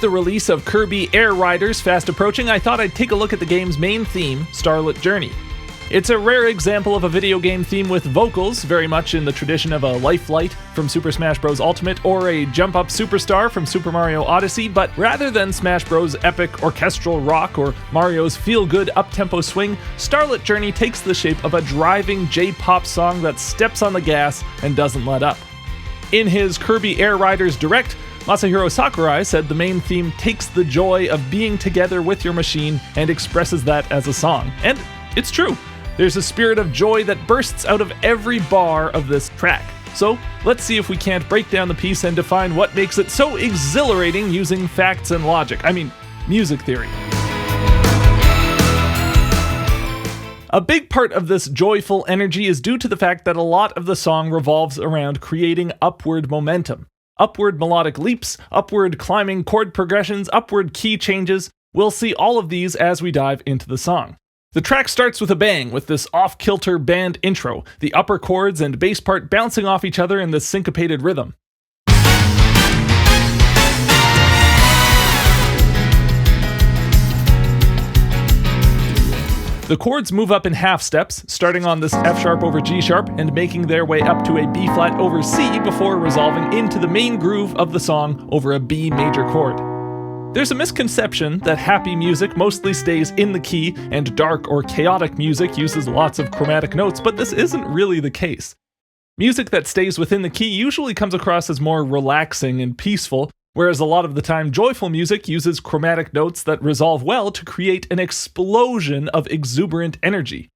the release of Kirby Air Riders fast approaching, I thought I'd take a look at the game's main theme, Starlit Journey. It's a rare example of a video game theme with vocals, very much in the tradition of a Life Light from Super Smash Bros. Ultimate or a Jump Up Superstar from Super Mario Odyssey, but rather than Smash Bros. Epic orchestral rock or Mario's feel-good up-tempo swing, Starlit Journey takes the shape of a driving J-pop song that steps on the gas and doesn't let up. In his Kirby Air Riders Direct, Masahiro Sakurai said the main theme takes the joy of being together with your machine and expresses that as a song. And it's true. There's a spirit of joy that bursts out of every bar of this track. So let's see if we can't break down the piece and define what makes it so exhilarating using facts and logic. I mean, music theory. A big part of this joyful energy is due to the fact that a lot of the song revolves around creating upward momentum. Upward melodic leaps, upward climbing chord progressions, upward key changes. We'll see all of these as we dive into the song. The track starts with a bang with this off-kilter band intro, the upper chords and bass part bouncing off each other in this syncopated rhythm. The chords move up in half steps, starting on this F sharp over G sharp and making their way up to a B flat over C before resolving into the main groove of the song over a B major chord. There's a misconception that happy music mostly stays in the key and dark or chaotic music uses lots of chromatic notes, but this isn't really the case. Music that stays within the key usually comes across as more relaxing and peaceful, whereas a lot of the time joyful music uses chromatic notes that resolve well to create an explosion of exuberant energy.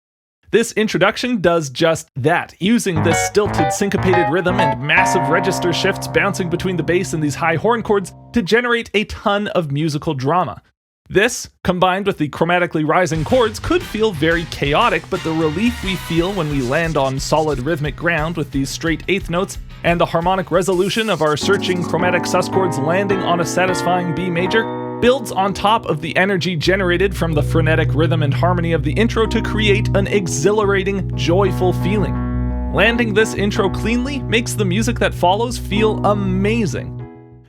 This introduction does just that, using this stilted syncopated rhythm and massive register shifts bouncing between the bass and these high horn chords to generate a ton of musical drama. This, combined with the chromatically rising chords, could feel very chaotic, but the relief we feel when we land on solid rhythmic ground with these straight eighth notes, and the harmonic resolution of our searching chromatic sus chords landing on a satisfying B major, builds on top of the energy generated from the frenetic rhythm and harmony of the intro to create an exhilarating, joyful feeling. Landing this intro cleanly makes the music that follows feel amazing.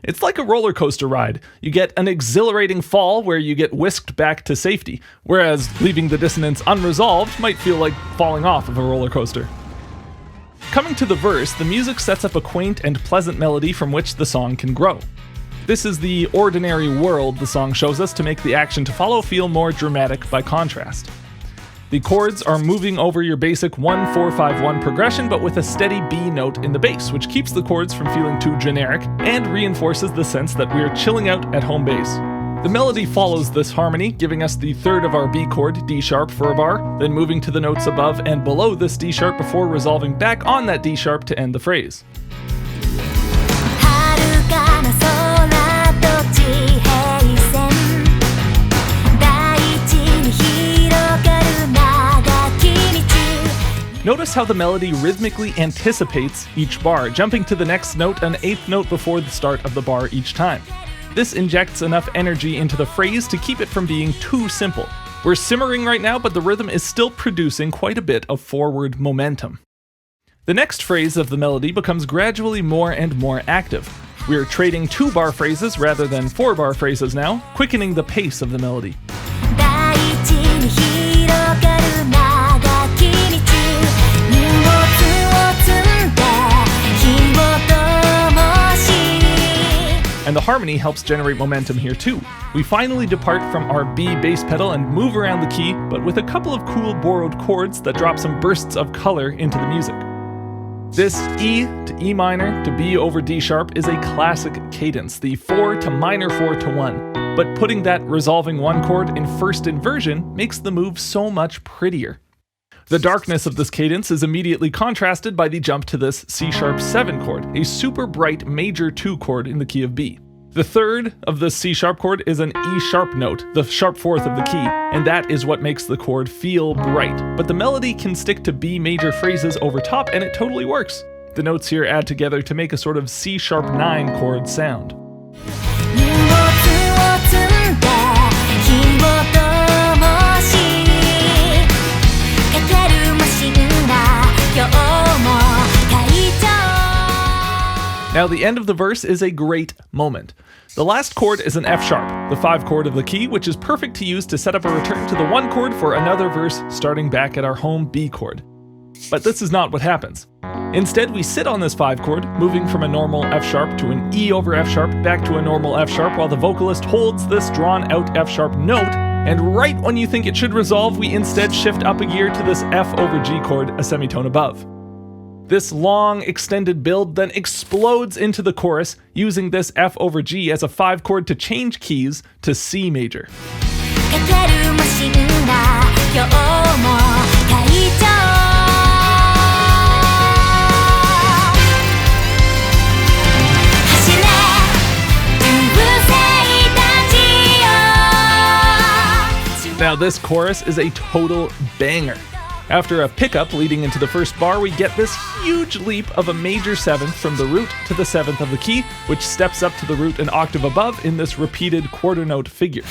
It's like a roller coaster ride. You get an exhilarating fall where you get whisked back to safety, whereas leaving the dissonance unresolved might feel like falling off of a roller coaster. Coming to the verse, the music sets up a quaint and pleasant melody from which the song can grow. This is the ordinary world the song shows us to make the action to follow feel more dramatic by contrast. The chords are moving over your basic 1-4-5-1 progression, but with a steady B note in the bass, which keeps the chords from feeling too generic and reinforces the sense that we're chilling out at home base. The melody follows this harmony, giving us the third of our B chord, D sharp, for a bar, then moving to the notes above and below this D sharp before resolving back on that D sharp to end the phrase. Notice how the melody rhythmically anticipates each bar, jumping to the next note an eighth note before the start of the bar each time. This injects enough energy into the phrase to keep it from being too simple. We're simmering right now, but the rhythm is still producing quite a bit of forward momentum. The next phrase of the melody becomes gradually more and more active. We're trading 2-bar phrases rather than 4-bar phrases now, quickening the pace of the melody. And the harmony helps generate momentum here too. We finally depart from our B bass pedal and move around the key, but with a couple of cool borrowed chords that drop some bursts of color into the music. This E to E minor to B over D sharp is a classic cadence, the 4 to minor 4 to 1, but putting that resolving 1 chord in first inversion makes the move so much prettier. The darkness of this cadence is immediately contrasted by the jump to this C sharp 7 chord, a super bright major 2 chord in the key of B. The third of the C sharp chord is an E sharp note, the sharp fourth of the key, and that is what makes the chord feel bright. But the melody can stick to B major phrases over top, and it totally works. The notes here add together to make a sort of C sharp 9 chord sound. Now, the end of the verse is a great moment. The last chord is an F sharp, the 5 chord of the key, which is perfect to use to set up a return to the 1 chord for another verse starting back at our home B chord. But this is not what happens. Instead, we sit on this 5 chord, moving from a normal F sharp to an E over F sharp back to a normal F sharp while the vocalist holds this drawn out F sharp note, and right when you think it should resolve, we instead shift up a gear to this F over G chord a semitone above. This long, extended build then explodes into the chorus, using this F over G as a 5 chord to change keys to C major. Now this chorus is a total banger. After a pickup leading into the first bar, we get this huge leap of a major 7th from the root to the 7th of the key, which steps up to the root an octave above in this repeated quarter note figure.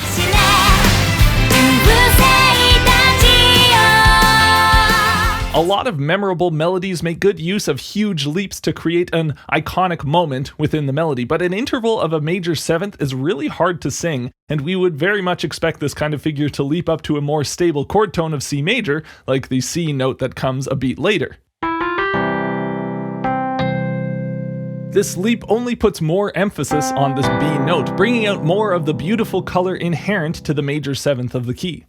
A lot of memorable melodies make good use of huge leaps to create an iconic moment within the melody, but an interval of a major 7th is really hard to sing, and we would very much expect this kind of figure to leap up to a more stable chord tone of C major, like the C note that comes a beat later. This leap only puts more emphasis on this B note, bringing out more of the beautiful color inherent to the major 7th of the key.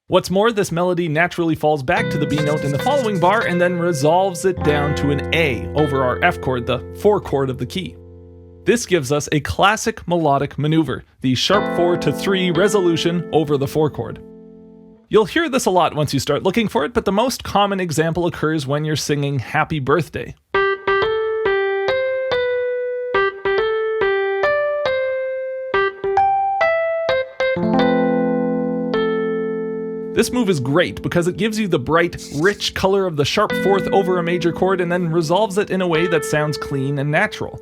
What's more, this melody naturally falls back to the B note in the following bar and then resolves it down to an A over our F chord, the 4 chord of the key. This gives us a classic melodic maneuver, the sharp 4 to 3 resolution over the 4 chord. You'll hear this a lot once you start looking for it, but the most common example occurs when you're singing Happy Birthday. This move is great because it gives you the bright, rich color of the sharp 4th over a major chord and then resolves it in a way that sounds clean and natural.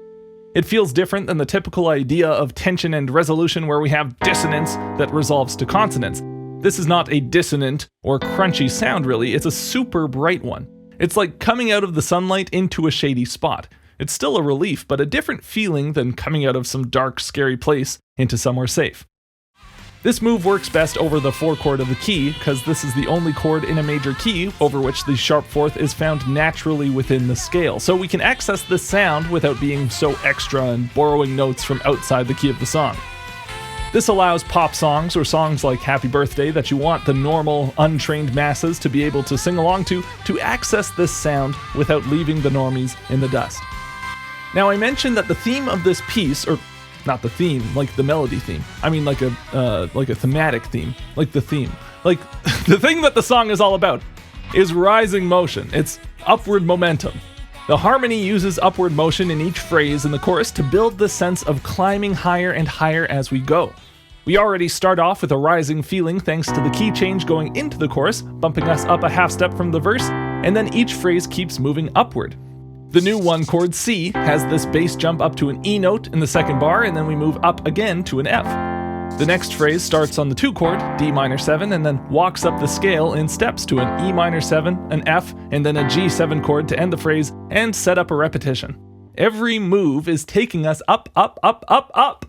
It feels different than the typical idea of tension and resolution where we have dissonance that resolves to consonance. This is not a dissonant or crunchy sound really, it's a super bright one. It's like coming out of the sunlight into a shady spot. It's still a relief, but a different feeling than coming out of some dark, scary place into somewhere safe. This move works best over the 4 chord of the key, because this is the only chord in a major key over which the sharp 4th is found naturally within the scale, so we can access this sound without being so extra and borrowing notes from outside the key of the song. This allows pop songs or songs like Happy Birthday that you want the normal, untrained masses to be able to sing along to access this sound without leaving the normies in the dust. Now, I mentioned that the theme of this piece, or not the theme, like the melody theme. I mean like a thematic theme, like the theme. Like, the thing that the song is all about is rising motion. It's upward momentum. The harmony uses upward motion in each phrase in the chorus to build the sense of climbing higher and higher as we go. We already start off with a rising feeling thanks to the key change going into the chorus, bumping us up a half step from the verse, and then each phrase keeps moving upward. The new 1 chord C has this bass jump up to an E note in the second bar, and then we move up again to an F. The next phrase starts on the 2 chord, D minor 7, and then walks up the scale in steps to an E minor 7, an F, and then a G7 chord to end the phrase and set up a repetition. Every move is taking us up, up, up, up, up.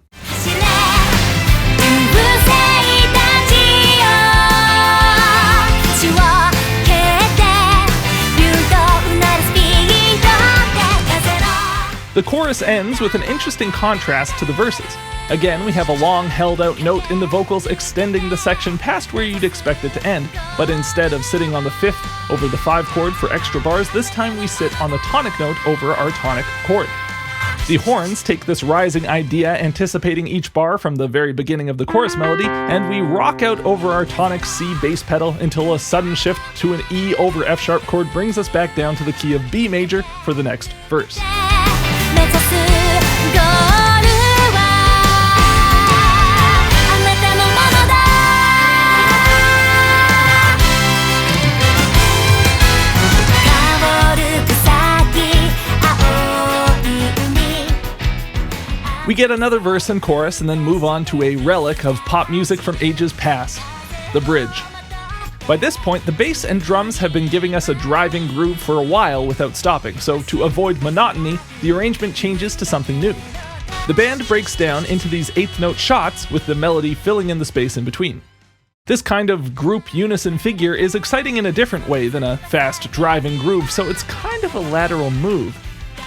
The chorus ends with an interesting contrast to the verses. Again, we have a long held out note in the vocals extending the section past where you'd expect it to end, but instead of sitting on the 5th over the 5 chord for extra bars, this time we sit on the tonic note over our tonic chord. The horns take this rising idea, anticipating each bar from the very beginning of the chorus melody, and we rock out over our tonic C bass pedal until a sudden shift to an E over F sharp chord brings us back down to the key of B major for the next verse. We get another verse and chorus and then move on to a relic of pop music from ages past, the bridge. By this point, the bass and drums have been giving us a driving groove for a while without stopping, so to avoid monotony, the arrangement changes to something new. The band breaks down into these eighth note shots with the melody filling in the space in between. This kind of group unison figure is exciting in a different way than a fast driving groove, so it's kind of a lateral move.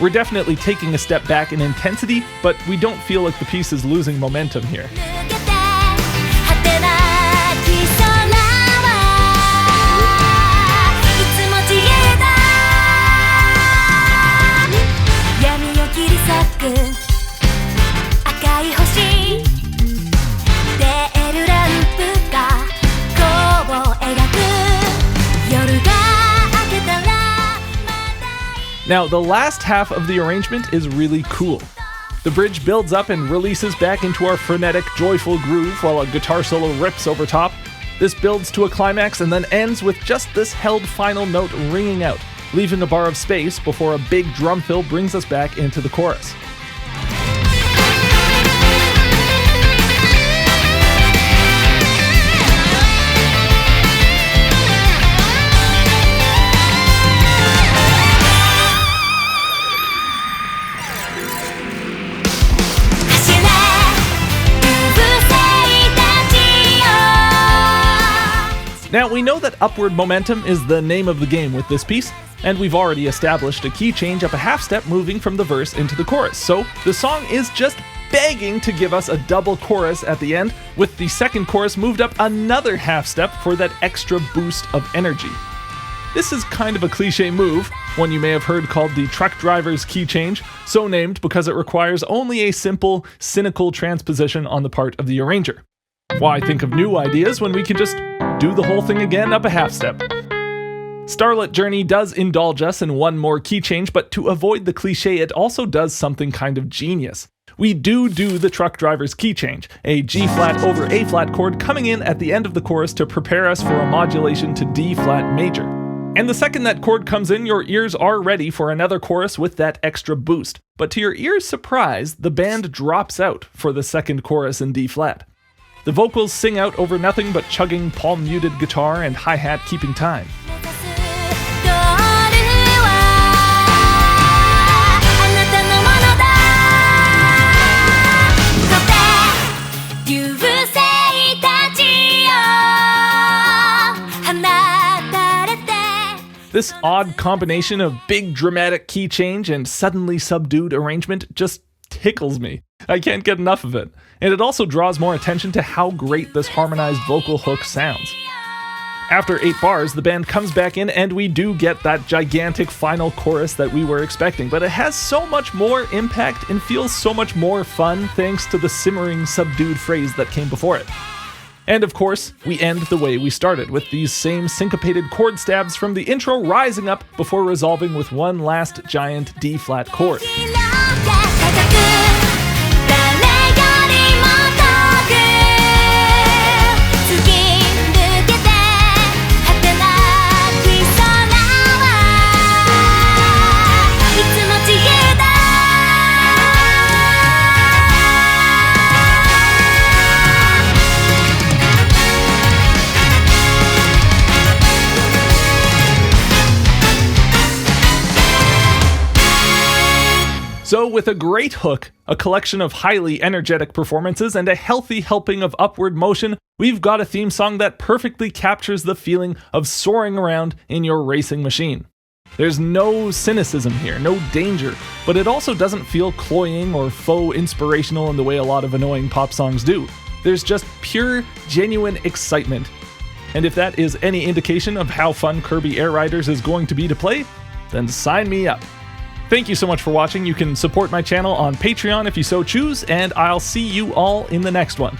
We're definitely taking a step back in intensity, but we don't feel like the piece is losing momentum here. Now, the last half of the arrangement is really cool. The bridge builds up and releases back into our frenetic, joyful groove while a guitar solo rips over top. This builds to a climax and then ends with just this held final note ringing out, leaving a bar of space before a big drum fill brings us back into the chorus. Now, we know that upward momentum is the name of the game with this piece, and we've already established a key change up a half step moving from the verse into the chorus, so the song is just begging to give us a double chorus at the end, with the second chorus moved up another half step for that extra boost of energy. This is kind of a cliche move, one you may have heard called the truck driver's key change, so named because it requires only a simple, cynical transposition on the part of the arranger. Why think of new ideas when we can just do the whole thing again up a half step? Starlit Journey does indulge us in one more key change, but to avoid the cliche, it also does something kind of genius. We do the truck driver's key change, a G flat over A flat chord coming in at the end of the chorus to prepare us for a modulation to D flat major. And the second that chord comes in, your ears are ready for another chorus with that extra boost. But to your ears' surprise, the band drops out for the second chorus in D flat. The vocals sing out over nothing but chugging palm-muted guitar and hi-hat keeping time. This odd combination of big dramatic key change and suddenly subdued arrangement just tickles me. I can't get enough of it. And it also draws more attention to how great this harmonized vocal hook sounds. After 8 bars, the band comes back in and we do get that gigantic final chorus that we were expecting, but it has so much more impact and feels so much more fun thanks to the simmering, subdued phrase that came before it. And of course, we end the way we started, with these same syncopated chord stabs from the intro rising up before resolving with one last giant D-flat chord. So with a great hook, a collection of highly energetic performances, and a healthy helping of upward motion, we've got a theme song that perfectly captures the feeling of soaring around in your racing machine. There's no cynicism here, no danger, but it also doesn't feel cloying or faux inspirational in the way a lot of annoying pop songs do. There's just pure, genuine excitement. And if that is any indication of how fun Kirby Air Riders is going to be to play, then sign me up. Thank you so much for watching. You can support my channel on Patreon if you so choose, and I'll see you all in the next one.